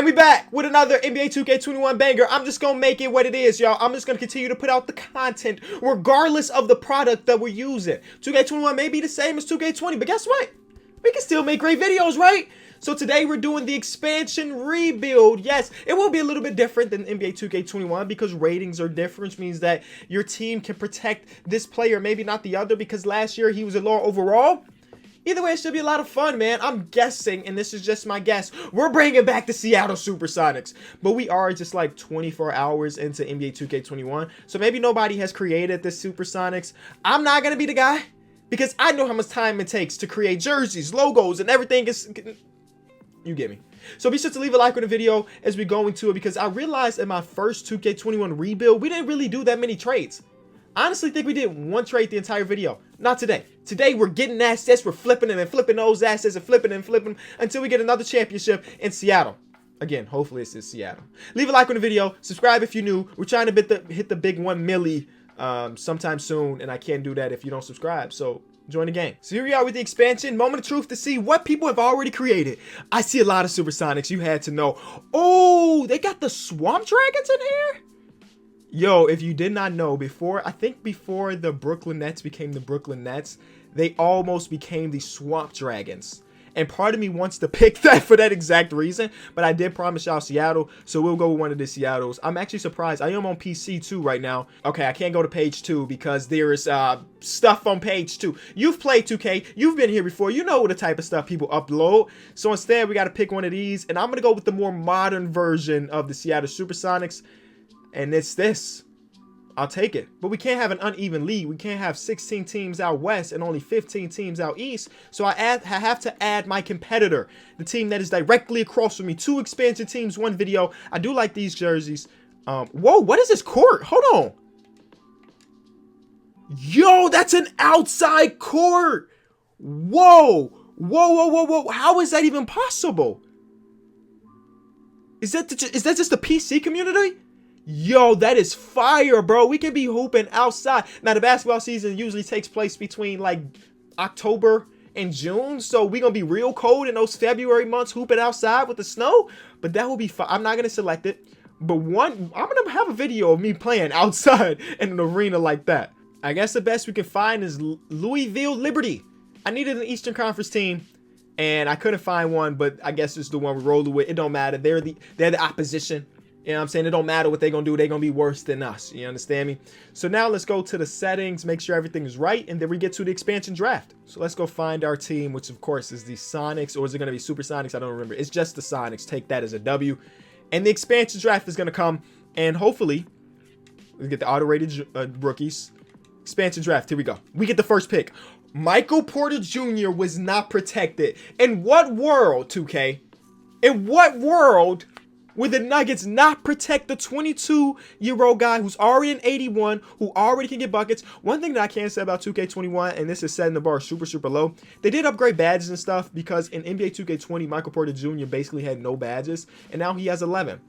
And we back with another NBA 2K21 banger. I'm just gonna make it what it is, y'all. I'm just gonna continue to put out the content regardless of the product that we're using. 2K21 may be the same as 2K20, but guess what? We can still make great videos, right? So today we're doing the expansion rebuild. Yes, it will be a little bit different than NBA 2K21 because ratings are different, which means that your team can protect this player, maybe not the other, because last year he was a lower overall. Either way, it should be a lot of fun, man. I'm guessing, and this is just my guess, we're bringing back the Seattle Supersonics. But we are just like 24 hours into NBA 2K21, so maybe nobody has created the Supersonics. I'm not going to be the guy, because I know how much time it takes to create jerseys, logos, and everything. You get me. So be sure to leave a like on the video as we go into it, because I realized in my first 2K21 rebuild, we didn't really do that many trades. I honestly think we did one trade the entire video. Not today. Today we're getting assets, we're flipping them and flipping those assets and flipping and flipping until we get another championship in Seattle. Again, hopefully it's in Seattle. Leave a like on the video, subscribe if you're new. We're trying to hit the big 1 milli sometime soon, and I can't do that if you don't subscribe. So join the game. So here we are with the expansion. Moment of truth to see what people have already created. I see a lot of Supersonics. You had to know. Oh, they got the Swamp Dragons in here? Yo, if you did not know, I think before the Brooklyn Nets became the Brooklyn Nets, they almost became the Swamp Dragons. And part of me wants to pick that for that exact reason, but I did promise y'all Seattle, so we'll go with one of the Seattles. I'm actually surprised. I am on PC too right now. Okay, I can't go to page 2 because there is stuff on page 2. You've played 2K. You've been here before. You know the type of stuff people upload. So instead, we got to pick one of these, and I'm going to go with the more modern version of the Seattle Supersonics. And it's this. I'll take it. But we can't have an uneven league. We can't have 16 teams out west and only 15 teams out east. So I have to add my competitor, the team that is directly across from me. 2 expansion teams, 1 video. I do like these jerseys. Whoa, what is this court? Hold on. Yo, that's an outside court. Whoa. Whoa. How is that even possible? Is that just the PC community? Yo, that is fire, bro. We can be hooping outside. Now, the basketball season usually takes place between like October and June. So we're going to be real cold in those February months hooping outside with the snow. But that will be fun. I'm not going to select it. But I'm going to have a video of me playing outside in an arena like that. I guess the best we can find is Louisville Liberty. I needed an Eastern Conference team, and I couldn't find one. But I guess it's the one we rolled with. It don't matter. They're the opposition. You know what I'm saying? It don't matter what they're going to do. They're going to be worse than us. You understand me? So now let's go to the settings, make sure everything is right, and then we get to the expansion draft. So let's go find our team, which of course is the Sonics, or is it going to be Supersonics? I don't remember. It's just the Sonics. Take that as a W. And the expansion draft is going to come, and hopefully we get the auto-rated rookies. Expansion draft. Here we go. We get the first pick. Michael Porter Jr. was not protected. In what world, 2K? In what world would the Nuggets not protect the 22-year-old guy who's already an 81, who already can get buckets? One thing that I can say about 2K21, and this is setting the bar super low, they did upgrade badges and stuff, because in NBA 2K20, Michael Porter Jr. basically had no badges, and now he has 11.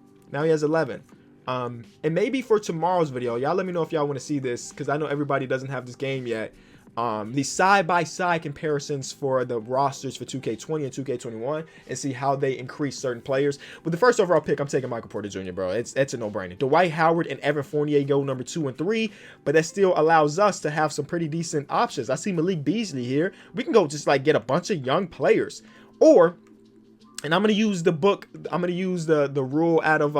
And maybe for tomorrow's video, y'all let me know if y'all want to see this, because I know everybody doesn't have this game yet. The side-by-side comparisons for the rosters for 2K20 and 2K21 and see how they increase certain players. With the first overall pick, I'm taking Michael Porter Jr., bro. It's a no-brainer. Dwight Howard and Evan Fournier go number 2 and 3, but that still allows us to have some pretty decent options. I see Malik Beasley here. We can go just like get a bunch of young players. Or, and I'm going to use the book, I'm going to use the rule out of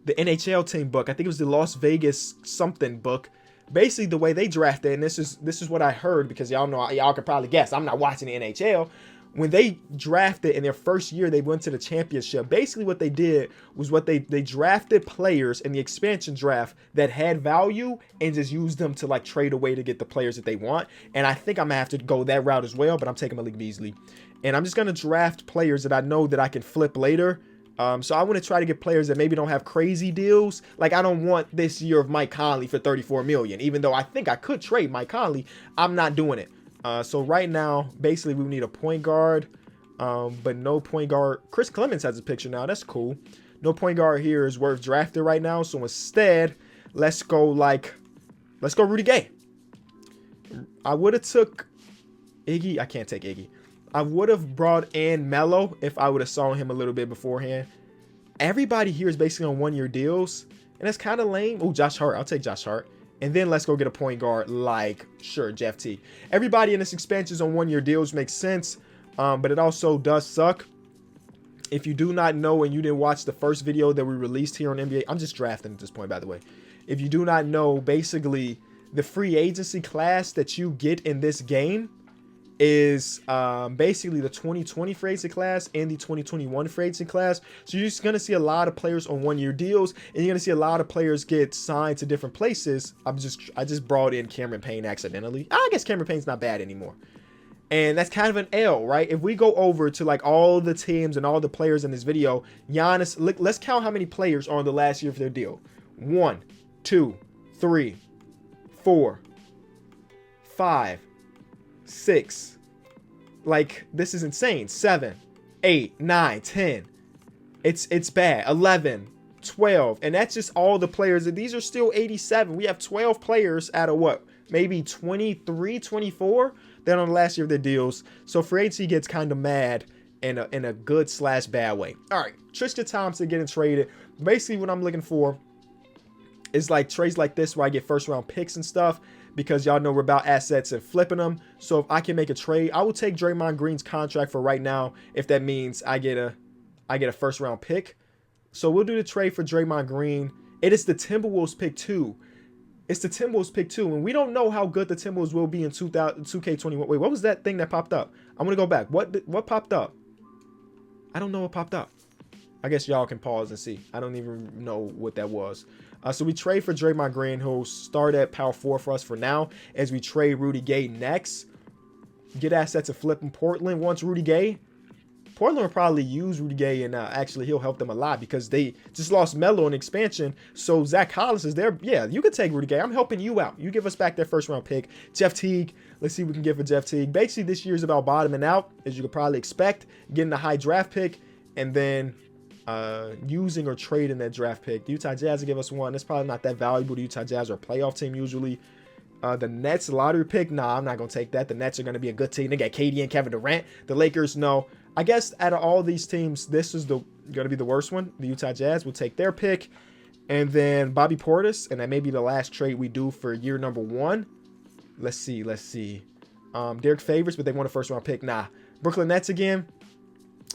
the NHL team book. I think it was the Las Vegas something book. Basically, the way they drafted, and this is what I heard, because y'all know, y'all can probably guess, I'm not watching the NHL. When they drafted in their first year, they went to the championship. Basically, what they did was they drafted players in the expansion draft that had value and just used them to like trade away to get the players that they want. And I think I'm gonna have to go that route as well, but I'm taking Malik Beasley. And I'm just gonna draft players that I know that I can flip later. So I want to try to get players that maybe don't have crazy deals. Like, I don't want this year of Mike Conley for $34 million. Even though I think I could trade Mike Conley, I'm not doing it. So right now, basically, we need a point guard, but no point guard. Chris Clemens has a picture now. That's cool. No point guard here is worth drafting right now. So instead, let's go Rudy Gay. I would have took Iggy. I can't take Iggy. I would have brought in Melo if I would have saw him a little bit beforehand. everybody here is basically on 1-year deals, and that's kind of lame. Oh, Josh Hart. I'll take Josh Hart. And then let's go get a point guard like, sure, Jeff Teague. Everybody in this expansion is on 1-year deals. Makes sense, but it also does suck. If you do not know and you didn't watch the first video that we released here on NBA, I'm just drafting at this point, by the way. If you do not know, basically, the free agency class that you get in this game is basically the 2020 free agency class and the 2021 free agency class. So you're just going to see a lot of players on 1-year deals, and you're going to see a lot of players get signed to different places. I just brought in Cameron Payne accidentally. I guess Cameron Payne's not bad anymore. And that's kind of an L, right? If we go over to like all the teams and all the players in this video, Giannis, let's count how many players are on the last year of their deal. 1, 2, 3, 4, 5, 6. Like, this is insane. 7, 8, 9, 10. It's bad. 11, 12. And that's just all the players. And these are still 87. We have 12 players out of what? Maybe 23, 24 that on the last year of their deals. So free agency gets kind of mad in a good / bad way. All right, Tristan Thompson getting traded. Basically, what I'm looking for is like trades like this where I get first round picks and stuff, because y'all know we're about assets and flipping them. So if I can make a trade, I will take Draymond Green's contract for right now if that means I get a first round pick. So we'll do the trade for Draymond Green. It is the Timberwolves pick 2. It's the Timberwolves pick 2, and we don't know how good the Timberwolves will be in 2K21. Wait, what was that thing that popped up? I'm gonna go back. What popped up? I don't know what popped up. I guess y'all can pause and see. I don't even know what that was. So we trade for Draymond Green, who'll start at power 4 for us for now, as we trade Rudy Gay next. Get assets and flip in Portland. Once Rudy Gay, Portland will probably use Rudy Gay, and actually he'll help them a lot because they just lost Melo in expansion. So Zach Collins is there. Yeah, you could take Rudy Gay. I'm helping you out. You give us back that first round pick. Jeff Teague. Let's see what we can get for Jeff Teague. Basically, this year is about bottoming out, as you could probably expect. Getting a high draft pick, and then using or trading that draft pick. The Utah Jazz will give us one. That's probably not that valuable. The Utah Jazz are a playoff team usually. The Nets lottery pick, nah, I'm not going to take that. The Nets are going to be a good team. They got KD and Kevin Durant. The Lakers, no. I guess out of all these teams, this is going to be the worst one. The Utah Jazz will take their pick. And then Bobby Portis, and that may be the last trade we do for year number 1. Let's see. Derek Favors, but they want a first round pick. Nah. Brooklyn Nets again.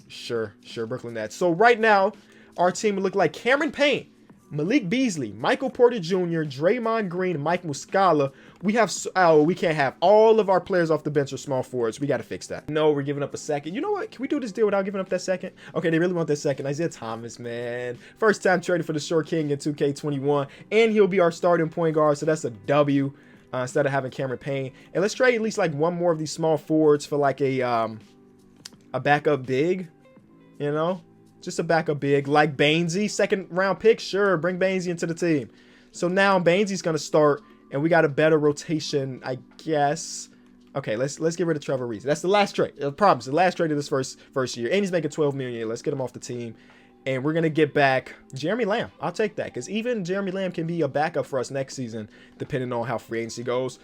Sure, Brooklyn Nets. So right now, our team would look like Cameron Payne, Malik Beasley, Michael Porter Jr., Draymond Green, Mike Muscala. We can't have all of our players off the bench or small forwards. We got to fix that. No, we're giving up a second. You know what? Can we do this deal without giving up that second? Okay, they really want that second. Isaiah Thomas, man. First time traded for the Short King in 2K21, and he'll be our starting point guard, so that's a W instead of having Cameron Payne. And let's trade at least like one more of these small forwards for like a backup big, you know? Just a backup big like Bainesy, second round pick. Sure, bring Bainesy into the team. So now Bainesy's going to start, and we got a better rotation, I guess. Okay, let's get rid of Trevor Reese. That's the last trade. I promise, the last trade of this first year. And he's making $12 million. Let's get him off the team. And we're going to get back Jeremy Lamb. I'll take that, because even Jeremy Lamb can be a backup for us next season, depending on how free agency goes.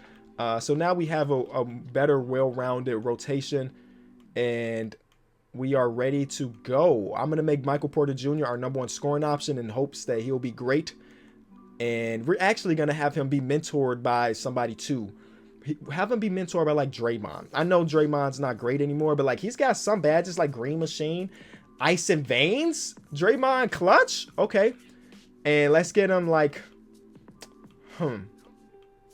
So now we have a better, well-rounded rotation, and we are ready to go. I'm going to make Michael Porter Jr. our number 1 scoring option in hopes that he'll be great. And we're actually going to have him be mentored by somebody too. Have him be mentored by like Draymond. I know Draymond's not great anymore, but like he's got some badges like Green Machine, Ice and Veins, Draymond Clutch. Okay. And let's get him like,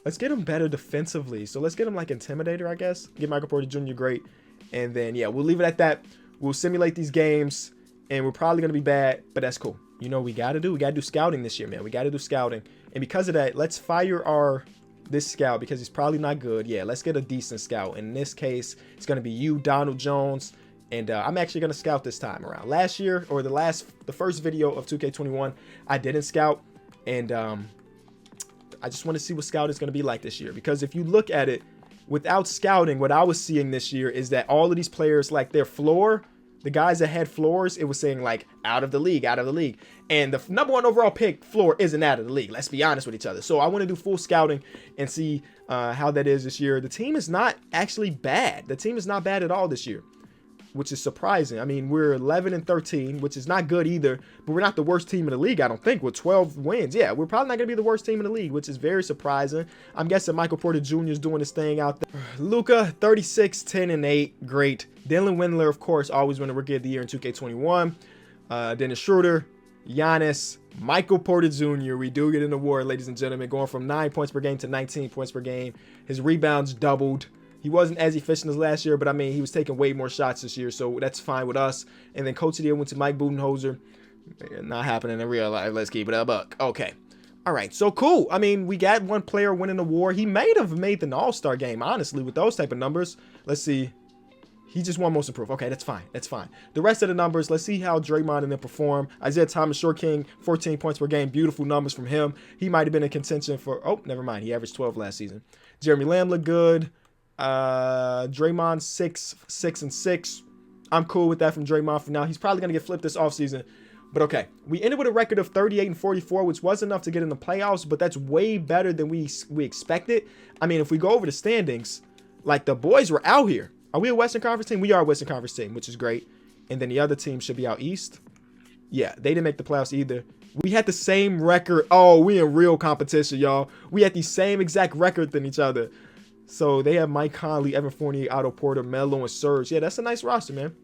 let's get him better defensively. So let's get him like Intimidator, I guess. Get Michael Porter Jr. great. And then, yeah, we'll leave it at that. We'll simulate these games, and we're probably going to be bad, but that's cool. You know what we got to do? We got to do scouting this year, man. We got to do scouting. And because of that, let's fire this scout, because he's probably not good. Yeah, let's get a decent scout. In this case, it's going to be you, Donald Jones, and I'm actually going to scout this time around. Last year, or the first video of 2K21, I didn't scout, and I just want to see what scout is going to be like this year, because if you look at it, without scouting, what I was seeing this year is that all of these players, like their floor, the guys that had floors, it was saying like out of the league. And the number 1 overall pick floor isn't out of the league. Let's be honest with each other. So I want to do full scouting and see how that is this year. The team is not actually bad. The team is not bad at all this year. which is surprising. I mean, we're 11 and 13, which is not good either, but we're not the worst team in the league, I don't think, with 12 wins. Yeah, we're probably not going to be the worst team in the league, which is very surprising. I'm guessing Michael Porter Jr. is doing his thing out there. Luka, 36, 10 and 8. Great. Dylan Windler, of course, always winning Rookie of the Year in 2K21. Dennis Schroeder, Giannis, Michael Porter Jr. We do get an award, ladies and gentlemen, going from 9 points per game to 19 points per game. His rebounds doubled. He wasn't as efficient as last year, but I mean, he was taking way more shots this year, so that's fine with us. And then Coach of the Year went to Mike Budenholzer. Not happening in real life. Let's keep it a buck. Okay. All right, so cool. I mean, we got one player winning the award. He may have made the All-Star game, honestly, with those type of numbers. Let's see. He just won most improved. Okay, that's fine. That's fine. The rest of the numbers, let's see how Draymond and them perform. Isaiah Thomas, Short King, 14 points per game. Beautiful numbers from him. He might have been in contention for, oh, never mind. He averaged 12 last season. Jeremy Lamb looked good. Draymond 6 and 6. I'm cool with that from Draymond for now. He's probably gonna get flipped this offseason, but okay. We ended with a record of 38 and 44, which was enough to get in the playoffs, but that's way better than we expected. I mean, if we go over the standings, like the boys were out here. Are we a Western Conference team? We are a Western Conference team, which is great. And then the other team should be out East. Yeah, they didn't make the playoffs either. We had the same record. Oh, we in real competition, y'all. We had the same exact record than each other. So they have Mike Conley, Evan Fournier, Otto Porter, Melo, and Serge. Yeah, that's a nice roster, man.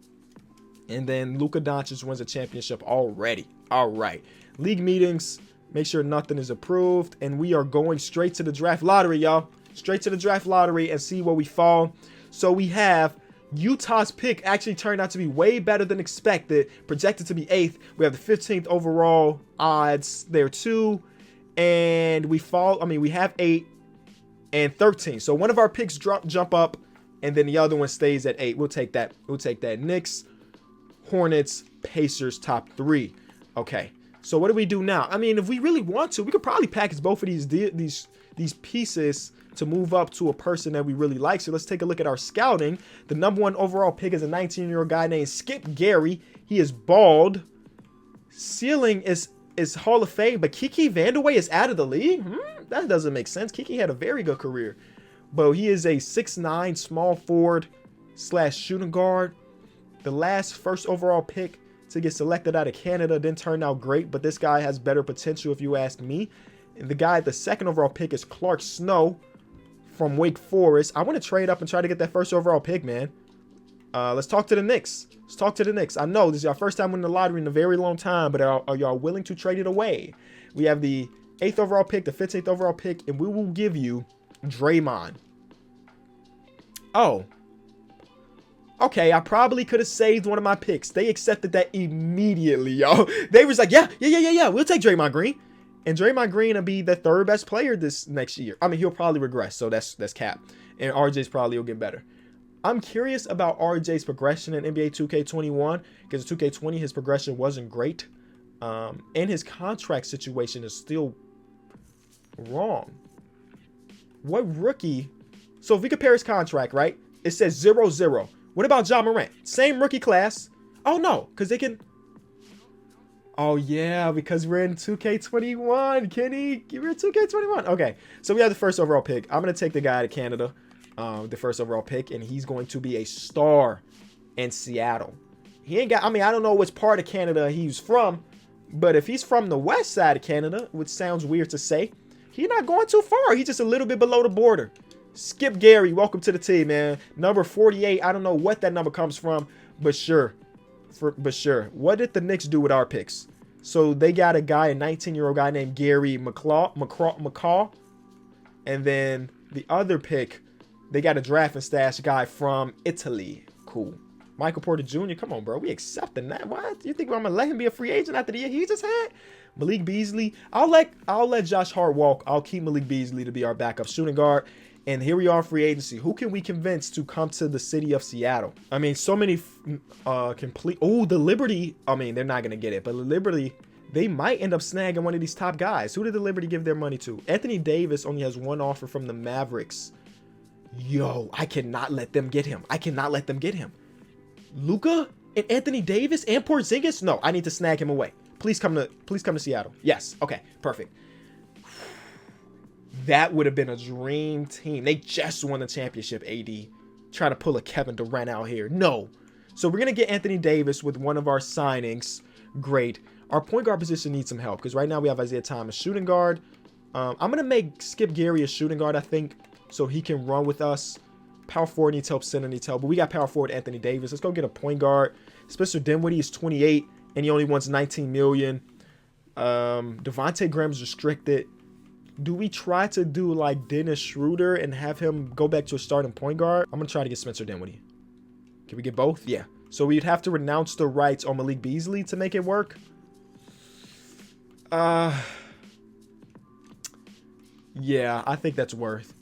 And then Luka Doncic wins a championship already. All right. League meetings. Make sure nothing is approved. And we are going straight to the draft lottery, y'all. Straight to the draft lottery and see where we fall. So we have Utah's pick actually turned out to be way better than expected. Projected to be 8th. We have the 15th overall odds there too. And we fall. I mean, we have 8. And 13. So one of our picks jump up, and then the other one stays at 8. We'll take that. We'll take that. Knicks, Hornets, Pacers, top 3. Okay. So what do we do now? I mean, if we really want to, we could probably package both of these pieces to move up to a person that we really like. So let's take a look at our scouting. The number 1 overall pick is a 19-year-old guy named Skip Gary. He is bald. Ceiling is Hall of Fame, but Kiki Vandeweghe is out of the league? That doesn't make sense. Kiki had a very good career. But he is a 6'9 small forward / shooting guard. The last first overall pick to get selected out of Canada didn't turn out great, but this guy has better potential if you ask me. And the guy, the second overall pick is Clark Snow from Wake Forest. I want to trade up and try to get that first overall pick, man. Let's talk to the Knicks. Let's talk to the Knicks. I know this is our first time winning the lottery in a very long time, but are y'all willing to trade it away? We have the 8th overall pick, the 15th overall pick, and we will give you Draymond. Oh. Okay, I probably could have saved one of my picks. They accepted that immediately, y'all. They was like, yeah. We'll take Draymond Green. And Draymond Green will be the 3rd best player this next year. I mean, he'll probably regress, so that's cap. And RJ's probably will get better. I'm curious about RJ's progression in NBA 2K21 because 2K20 his progression wasn't great. And his contract situation is still wrong. What rookie? So if we compare his contract, right? It says 0-0. What about Ja Morant? Same rookie class. Oh no, because they can. Oh yeah, because we're in 2K21, Kenny. We're in 2K21. Okay, so we have the first overall pick. I'm gonna take the guy out of Canada, the first overall pick, and he's going to be a star in Seattle. He ain't got. I mean, I don't know which part of Canada he's from, but if he's from the west side of Canada, which sounds weird to say, he's not going too far. He's just a little bit below the border. Skip Gary, welcome to the team, man. Number 48. I don't know what that number comes from, but sure. What did the Knicks do with our picks? So they got a guy, a 19-year-old guy named Gary McCaw. And then the other pick, they got a draft and stash guy from Italy. Cool. Michael Porter Jr., come on, bro. We accepting that. What? You think I'm going to let him be a free agent after the year he just had? Malik Beasley. I'll let Josh Hart walk. I'll keep Malik Beasley to be our backup shooting guard. And here we are, free agency. Who can we convince to come to the city of Seattle? I mean, so many complete. Oh, the Liberty. I mean, they're not going to get it. But the Liberty, they might end up snagging one of these top guys. Who did the Liberty give their money to? Anthony Davis only has one offer from the Mavericks. Yo, I cannot let them get him. Luka and Anthony Davis and Porzingis? No, I need to snag him away. Please come to Seattle. Yes. Okay, perfect. That would have been a dream team. They just won the championship, AD. Trying to pull a Kevin Durant out here. No. So we're going to get Anthony Davis with one of our signings. Great. Our point guard position needs some help because right now we have Isaiah Thomas, shooting guard. I'm going to make Skip Gary a shooting guard, I think, so he can run with us. Power forward needs help, center needs help, but we got power forward Anthony Davis. Let's go get a point guard. Spencer Dinwiddie is 28, and he only wants $19 million. Devontae Graham's restricted. Do we try to do like Dennis Schroeder and have him go back to a starting point guard? I'm going to try to get Spencer Dinwiddie. Can we get both? Yeah. So we'd have to renounce the rights on Malik Beasley to make it work. Yeah, I think that's worth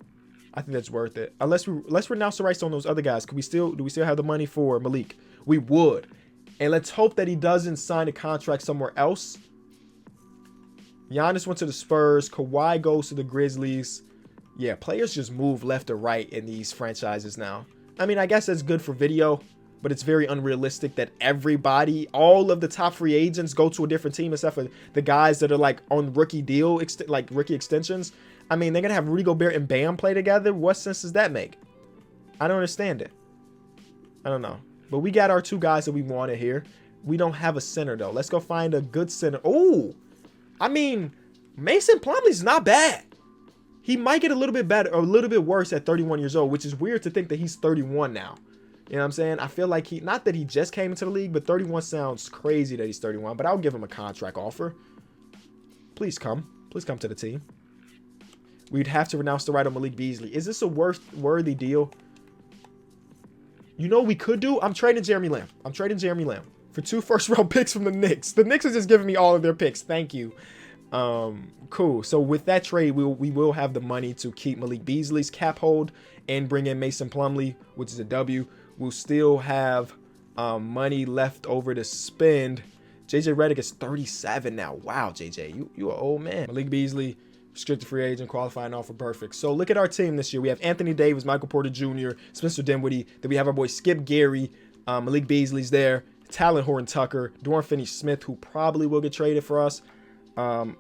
it. Let's renounce the rights on those other guys. Do we still have the money for Malik? We would. And let's hope that he doesn't sign a contract somewhere else. Giannis went to the Spurs. Kawhi goes to the Grizzlies. Yeah, players just move left or right in these franchises now. I mean, I guess that's good for video, but it's very unrealistic that everybody, all of the top free agents go to a different team except for the guys that are like on rookie deal, like rookie extensions. I mean, they're going to have Rudy Gobert and Bam play together. What sense does that make? I don't understand it. I don't know. But we got our two guys that we wanted here. We don't have a center, though. Let's go find a good center. Oh, I mean, Mason Plumlee's not bad. He might get a little bit better or a little bit worse at 31 years old, which is weird to think that he's 31 now. You know what I'm saying? I feel like not that he just came into the league, but 31 sounds crazy that he's 31. But I'll give him a contract offer. Please come. Please come to the team. We'd have to renounce the right on Malik Beasley. Is this a worthy deal? You know what we could do? I'm trading Jeremy Lamb. For 2 first-round picks from the Knicks. The Knicks are just giving me all of their picks. Thank you. Cool. So with that trade, we will have the money to keep Malik Beasley's cap hold and bring in Mason Plumlee, which is a W. We'll still have money left over to spend. JJ Redick is 37 now. Wow, JJ, you an old man. Malik Beasley, restricted free agent, qualifying offer, perfect. So look at our team this year. We have Anthony Davis, Michael Porter Jr., Spencer Dinwiddie. Then we have our boy Skip Gary. Malik Beasley's there. Talon Horton-Tucker. Dorian Finney-Smith, who probably will get traded for us.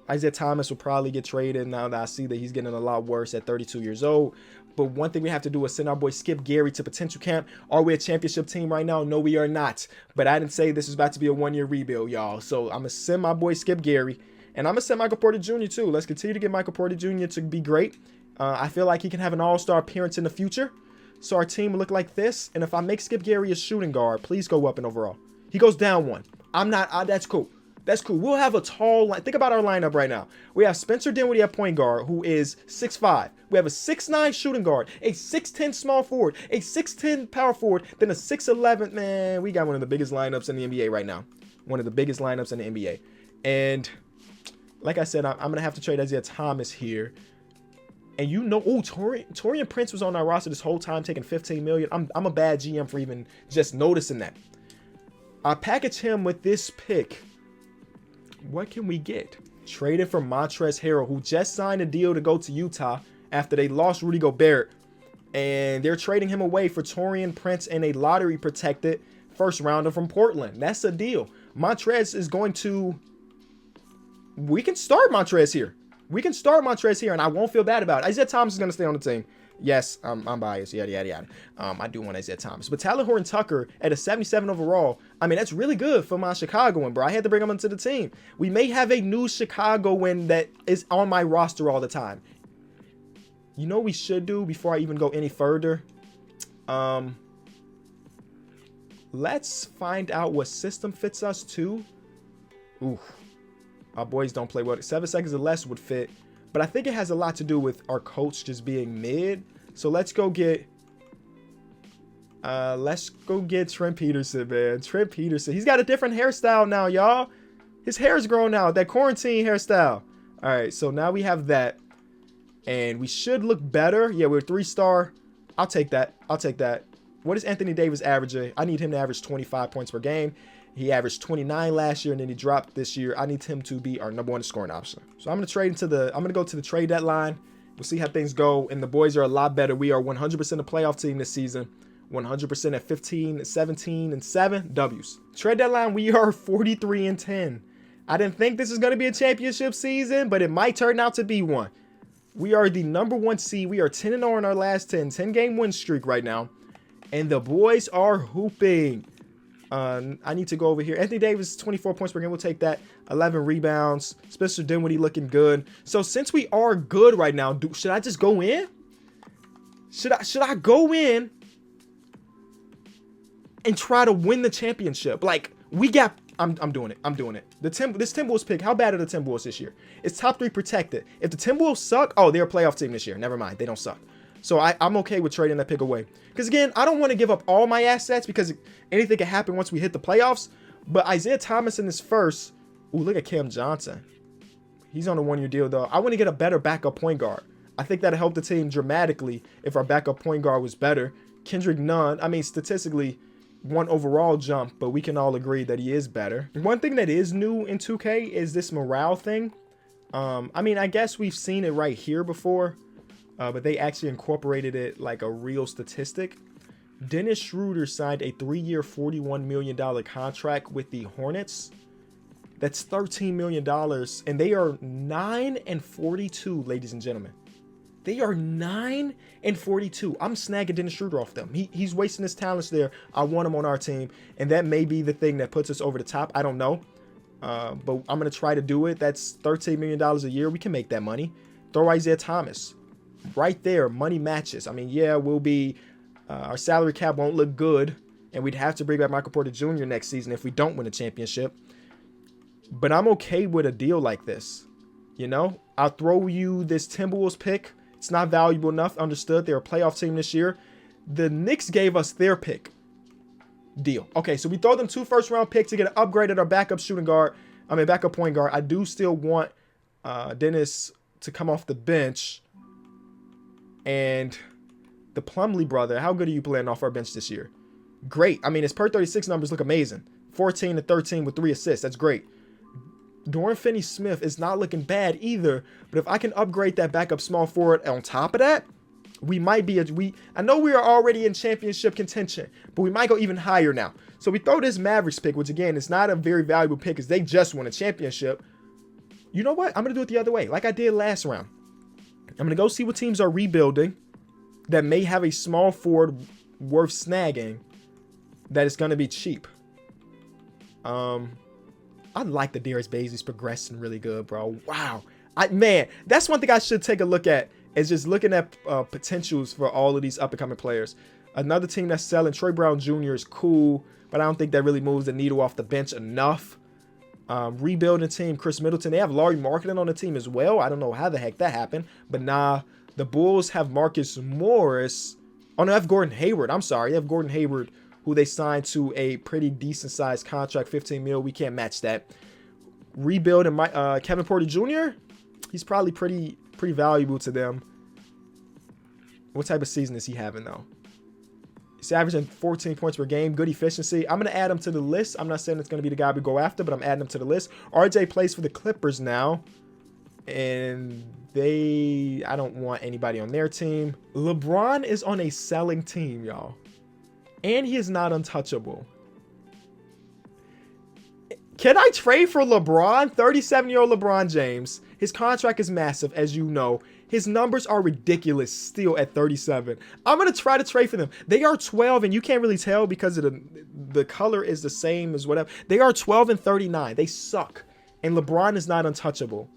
Isaiah Thomas will probably get traded now that I see that he's getting a lot worse at 32 years old. But one thing we have to do is send our boy Skip Gary to potential camp. Are we a championship team right now? No, we are not. But I didn't say this is about to be a one-year rebuild, y'all. So I'm going to send my boy Skip Gary. And I'm going to send Michael Porter Jr. too. Let's continue to get Michael Porter Jr. to be great. I feel like he can have an all-star appearance in the future. So our team will look like this. And if I make Skip Gary a shooting guard, please go up in overall. He goes down 1. I'm not. That's cool. That's cool. We'll have a tall line. Think about our lineup right now. We have Spencer Dinwiddie at point guard, who is 6'5". We have a 6'9" shooting guard, a 6'10" small forward, a 6'10" power forward, then a 6'11". Man, we got one of the biggest lineups in the NBA right now. One of the biggest lineups in the NBA. And like I said, I'm going to have to trade Isaiah Thomas here. And you know, Taurean Prince was on our roster this whole time, taking $15 million. I'm a bad GM for even just noticing that. I package him with this pick. What can we get? Traded for Montrezl Harrell, who just signed a deal to go to Utah after they lost Rudy Gobert. And they're trading him away for Taurean Prince and a lottery protected first rounder from Portland. That's a deal. Montrezl is going to... We can start Montrezl here. And I won't feel bad about it. Isaiah Thomas is going to stay on the team. Yes, I'm biased. Yada, yada, yada. I do want Isaiah Thomas. But Talon Horton-Tucker at a 77 overall, I mean, that's really good for my Chicagoan, bro. I had to bring him into the team. We may have a new Chicagoan that is on my roster all the time. You know what we should do before I even go any further? Let's find out what system fits us too. Ooh, our boys don't play well. 7 seconds or less would fit. But I think it has a lot to do with our coach just being mid. So let's go get Trent Peterson, man. Trent Peterson. He's got a different hairstyle now, y'all. His hair's grown out. That quarantine hairstyle. All right, so now we have that. And we should look better. Yeah, we're 3-star. I'll take that. What is Anthony Davis averaging? I need him to average 25 points per game. He averaged 29 last year, and then he dropped this year. I need him to be our #1 scoring option. So I'm going to go to the trade deadline. We'll see how things go. And the boys are a lot better. We are 100% a playoff team this season. 100% at 15, 17, and 7 W's. Trade deadline, we are 43-10. I didn't think this was going to be a championship season, but it might turn out to be one. We are the #1 seed. We are 10-0 in our last 10 game win streak right now. And the boys are hooping. I need to go over here. Anthony Davis, 24 points per game. We'll take that. 11 rebounds. Spencer Dinwiddie looking good. So since we are good right now, should I just go in? Should I go in and try to win the championship? Like, we got... I'm doing it. I'm doing it. This Timberwolves pick, how bad are the Timberwolves this year? It's top 3 protected. If the Timberwolves suck, oh, they're a playoff team this year. Never mind. They don't suck. So I'm okay with trading that pick away. Because, again, I don't want to give up all my assets because anything can happen once we hit the playoffs. But Isaiah Thomas in this first... Ooh, look at Cam Johnson. He's on a 1-year deal, though. I want to get a better backup point guard. I think that'll help the team dramatically if our backup point guard was better. Kendrick Nunn, I mean, statistically... 1 overall jump, but we can all agree that he is better. One thing that is new in 2K is this morale thing. I mean, I guess we've seen it right here before, but they actually incorporated it like a real statistic. Dennis Schroeder signed a 3-year, $41 million contract with the Hornets. That's $13 million, and they are 9-42, ladies and gentlemen. They are 9-42. I'm snagging Dennis Schroeder off them. He's wasting his talents there. I want him on our team, and that may be the thing that puts us over the top. I don't know, but I'm going to try to do it. That's $13 million a year. We can make that money. Throw Isaiah Thomas right there. Money matches. I mean, yeah, we'll be our salary cap won't look good, and we'd have to bring back Michael Porter Jr. next season if we don't win a championship. But I'm okay with a deal like this. You know, I'll throw you this Timberwolves pick. It's not valuable enough. Understood. They're a playoff team this year. The Knicks gave us their pick. Deal. Okay, so we throw them 2 first-round picks to get an upgrade at our backup shooting guard. I mean, backup point guard. I do still want Dennis to come off the bench. And the Plumlee brother, how good are you playing off our bench this year? Great. I mean, his per 36 numbers look amazing. 14 to 13 with 3 assists. That's great. Dorian Finney-Smith is not looking bad either, but if I can upgrade that backup small forward on top of that, we might be I know we are already in championship contention, but we might go even higher now. So we throw this Mavericks pick, which again is not a very valuable pick because they just won a championship. You know what? I'm going to do it the other way, like I did last round. I'm going to go see what teams are rebuilding that may have a small forward worth snagging that is going to be cheap. I like the Darius Bazley's progressing really good, bro. Wow. Man, that's one thing I should take a look at is just looking at potentials for all of these up-and-coming players. Another team that's selling, Troy Brown Jr. is cool, but I don't think that really moves the needle off the bench enough. Rebuilding team, Chris Middleton. They have Laurie Marketing on the team as well. I don't know how the heck that happened, but nah. The Bulls have Marcus Morris. Oh, no, they have Gordon Hayward. I'm sorry. They have Gordon Hayward, who they signed to a pretty decent-sized contract, 15 mil. We can't match that. Rebuild and Kevin Porter Jr., he's probably pretty valuable to them. What type of season is he having, though? He's averaging 14 points per game, good efficiency. I'm going to add him to the list. I'm not saying it's going to be the guy we go after, but I'm adding him to the list. RJ plays for the Clippers now, and I don't want anybody on their team. LeBron is on a selling team, y'all. And he is not untouchable. Can I trade for LeBron? 37-year-old LeBron James. His contract is massive, as you know. His numbers are ridiculous still at 37. I'm going to try to trade for them. They are 12, and you can't really tell because of the color is the same as whatever. They are 12 and 39. They suck. And LeBron is not untouchable.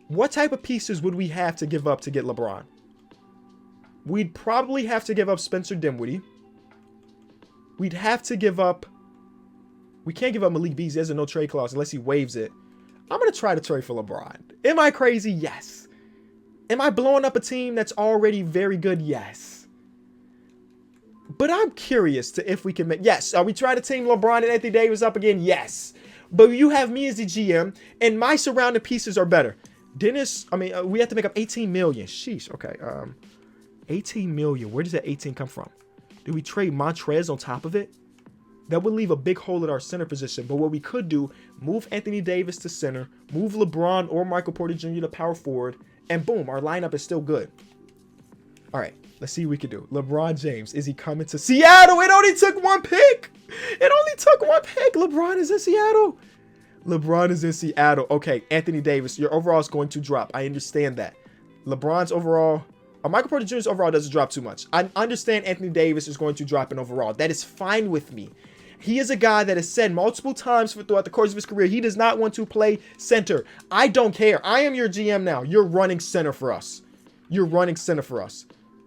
What type of pieces would we have to give up to get LeBron? We'd probably have to give up Spencer Dinwiddie. We'd have to give up... We can't give up Malik Beasley. There's a no trade clause unless he waives it. I'm going to try to trade for LeBron. Am I crazy? Yes. Am I blowing up a team that's already very good? Yes. But I'm curious to if we can make... Yes. Are we trying to team LeBron and Anthony Davis up again? Yes. But you have me as the GM, and my surrounding pieces are better. Dennis, we have to make up 18 million. Sheesh. Okay. 18 million. Where does that 18 come from? Do we trade Montrez on top of it? That would leave a big hole at our center position. But what we could do, move Anthony Davis to center, move LeBron or Michael Porter Jr. to power forward, and boom, our lineup is still good. All right, let's see what we can do. LeBron James, is he coming to Seattle? It only took 1 pick. It only took 1 pick. LeBron is in Seattle. LeBron is in Seattle. Okay, Anthony Davis, your overall is going to drop. I understand that. LeBron's overall... Michael Porter Jr.'s overall doesn't drop too much. I understand Anthony Davis is going to drop in overall. That is fine with me. He is a guy that has said multiple times throughout the course of his career, he does not want to play center. I don't care. I am your GM now. You're running center for us. You're running center for us.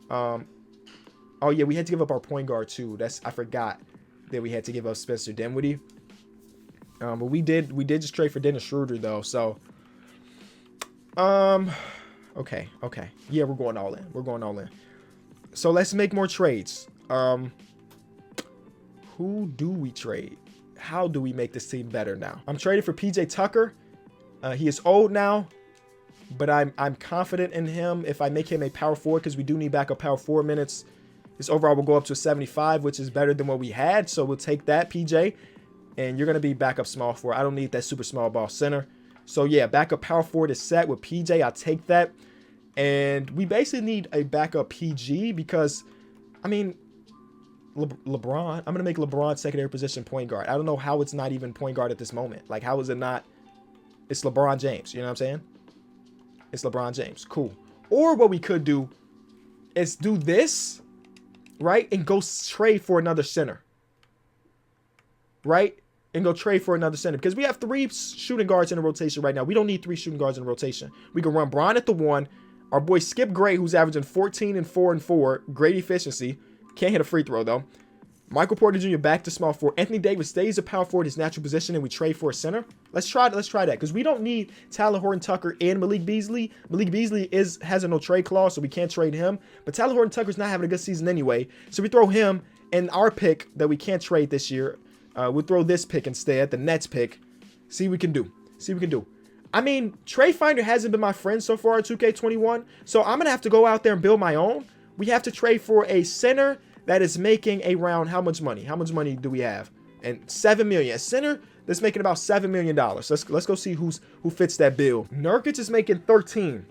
Oh yeah, we had to give up our point guard too. I forgot that we had to give up Spencer Dinwiddie. But we did just trade for Dennis Schroeder though. So, okay. Yeah, we're going all in. We're going all in. So let's make more trades. Who do we trade? How do we make this team better now? I'm trading for PJ Tucker. He is old now, but I'm confident in him if I make him a power forward, because we do need backup power forward minutes. His overall will go up to a 75, which is better than what we had. So we'll take that, PJ. And you're going to be backup small forward. I don't need that super small ball center. So yeah, backup power forward is set with PJ. I'll take that. And we basically need a backup PG because, I mean, LeBron, I'm going to make LeBron secondary position point guard. I don't know how it's not even point guard at this moment. Like, how is it not? It's LeBron James. You know what I'm saying? It's LeBron James. Cool. Or what we could do is do this, right? And go trade for another center. Right? And go trade for another center. Because we have 3 shooting guards in a rotation right now. We don't need 3 shooting guards in a rotation. We can run Bron at the 1. Our boy Skip Gray, who's averaging 14 and 4 and 4. Great efficiency. Can't hit a free throw, though. Michael Porter Jr. back to small forward. Anthony Davis stays a power forward, his natural position, and we trade for a center. Let's try that, because we don't need Tyler Horton-Tucker and Malik Beasley. Malik Beasley has a no trade clause, so we can't trade him. But Tyler Horton-Tucker's not having a good season anyway, so we throw him and our pick that we can't trade this year. We'll throw this pick instead, the Nets pick. See what we can do. I mean, Trade Finder hasn't been my friend so far at 2K21, so I'm going to have to go out there and build my own. We have to trade for a center that is making around how much money? How much money do we have? And $7 million. A center that's making about $7 million. Let's go see who fits that bill. Nurkic is making 13.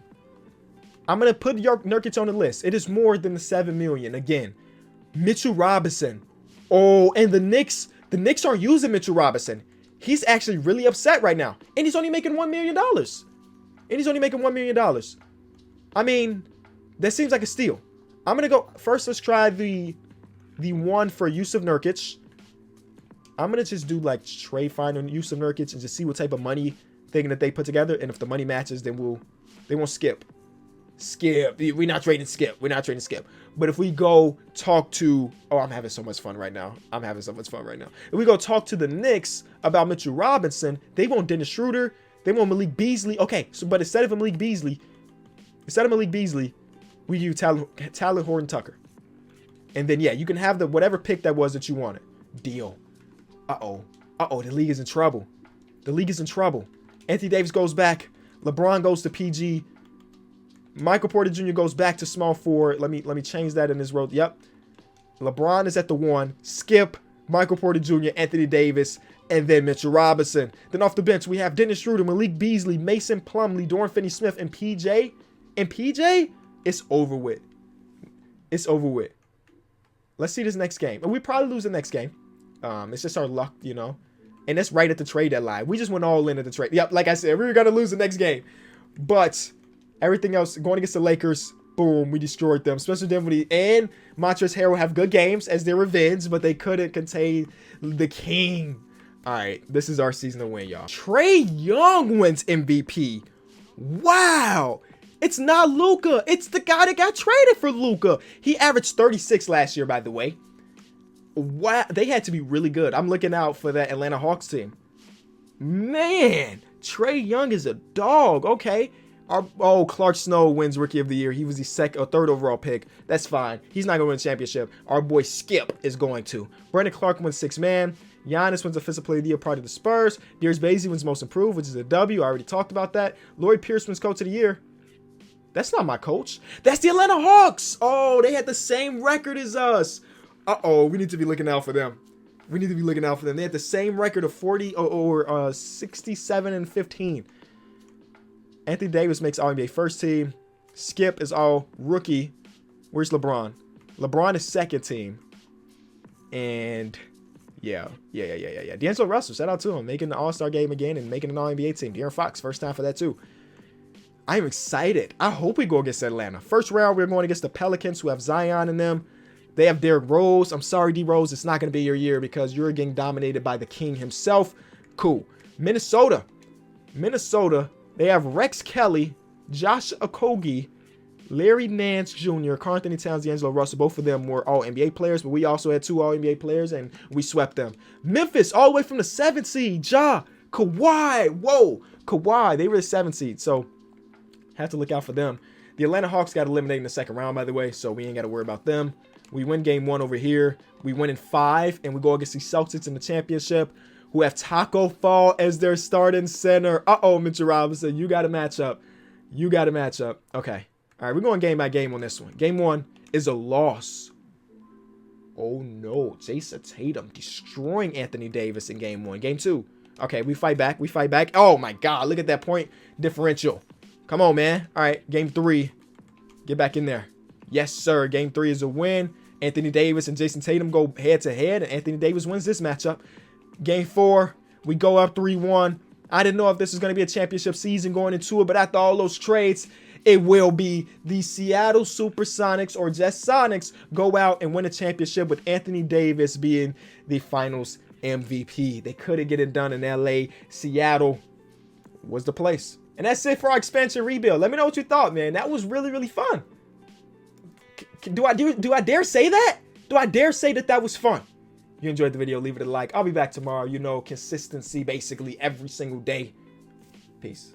I'm going to put Nurkic on the list. It is more than the $7 million. Again, Mitchell Robinson. Oh, and the Knicks aren't using Mitchell Robinson. He's actually really upset right now. And he's only making $1 million. I mean, that seems like a steal. I'm going to go first. Let's try the one for Yusuf Nurkic. I'm going to just do like Trade Finder and Yusuf Nurkic and just see what type of money thing that they put together. And if the money matches, then they won't skip. We're not trading Skip. But if we go talk to, I'm having so much fun right now. If we go talk to the Knicks about Mitchell Robinson, they want Dennis Schroeder. They want Malik Beasley. Okay, so but instead of Malik Beasley, we use Tyler Horton-Tucker. And then, yeah, you can have the whatever pick that was that you wanted. Deal. Uh-oh, the league is in trouble. Anthony Davis goes back. LeBron goes to PG. Michael Porter Jr. goes back to small forward. Let me change that in this road. Yep. LeBron is at the 1. Skip, Michael Porter Jr., Anthony Davis, and then Mitchell Robinson. Then off the bench, we have Dennis Schroeder, Malik Beasley, Mason Plumlee, Dorian Finney-Smith, and PJ. And PJ, it's over with. Let's see this next game. And we probably lose the next game. It's just our luck, you know. And that's right at the trade deadline. We just went all in at the trade. Yep, like I said, we were going to lose the next game. But everything else, going against the Lakers, boom, we destroyed them. Spencer Dinwiddie and Montrezl Harrell have good games as their revenge, but they couldn't contain the king. All right, this is our season to win, y'all. Trae Young wins MVP. Wow. It's not Luka. It's the guy that got traded for Luka. He averaged 36 last year, by the way. Wow, they had to be really good. I'm looking out for that Atlanta Hawks team. Man, Trae Young is a dog. Okay. Clark Snow wins Rookie of the Year. He was the third overall pick. That's fine. He's not going to win a championship. Our boy Skip is going to. Brandon Clark wins 6th man. Giannis wins Offensive Player of the Year, part of the Spurs. Darius Bazley wins Most Improved, which is a W. I already talked about that. Lloyd Pierce wins Coach of the Year. That's not my coach. That's the Atlanta Hawks. Oh, they had the same record as us. Uh-oh, we need to be looking out for them. They had the same record of 40 or 67 and 15. Anthony Davis makes All-NBA first team. Skip is all rookie. Where's LeBron? LeBron is second team. And yeah. D'Angelo Russell, shout out to him. Making the All-Star game again and making an All-NBA team. De'Aaron Fox, first time for that too. I'm excited. I hope we go against Atlanta. First round, we're going against the Pelicans, who have Zion in them. They have Derrick Rose. I'm sorry, D Rose, it's not going to be your year because you're getting dominated by the king himself. Cool. Minnesota, they have Rex Kelly, Josh Okogie, Larry Nance Jr., Karl Anthony Towns, D'Angelo Russell. Both of them were all NBA players, but we also had 2 all NBA players, and we swept them. Memphis, all the way from the 7th seed, Kawhi. Whoa, Kawhi. They were the 7th seed, so have to look out for them. The Atlanta Hawks got eliminated in the 2nd round, by the way, so we ain't got to worry about them. We win game 1 over here. We win in 5, and we go against the Celtics in the championship, who have Taco Fall as their starting center. Uh-oh, Mitchell Robinson, you got a matchup. Okay. All right, we're going game by game on this one. Game 1 is a loss. Oh, no. Jason Tatum destroying Anthony Davis in game 1. Game 2. Okay, we fight back. Oh, my God. Look at that point differential. Come on, man. All right, game 3. Get back in there. Yes, sir. Game 3 is a win. Anthony Davis and Jason Tatum go head-to-head, and Anthony Davis wins this matchup. Game 4, we go up 3-1. I didn't know if this was going to be a championship season going into it, but after all those trades, it will be. The Seattle Supersonics, or just Sonics, go out and win a championship with Anthony Davis being the finals MVP. They couldn't get it done in LA. Seattle was the place. And that's it for our expansion rebuild. Let me know what you thought, man. That was really, really fun. Do I dare say that? Do I dare say that that was fun? If you enjoyed the video, leave it a like. I'll be back tomorrow. You know, consistency basically every single day. Peace.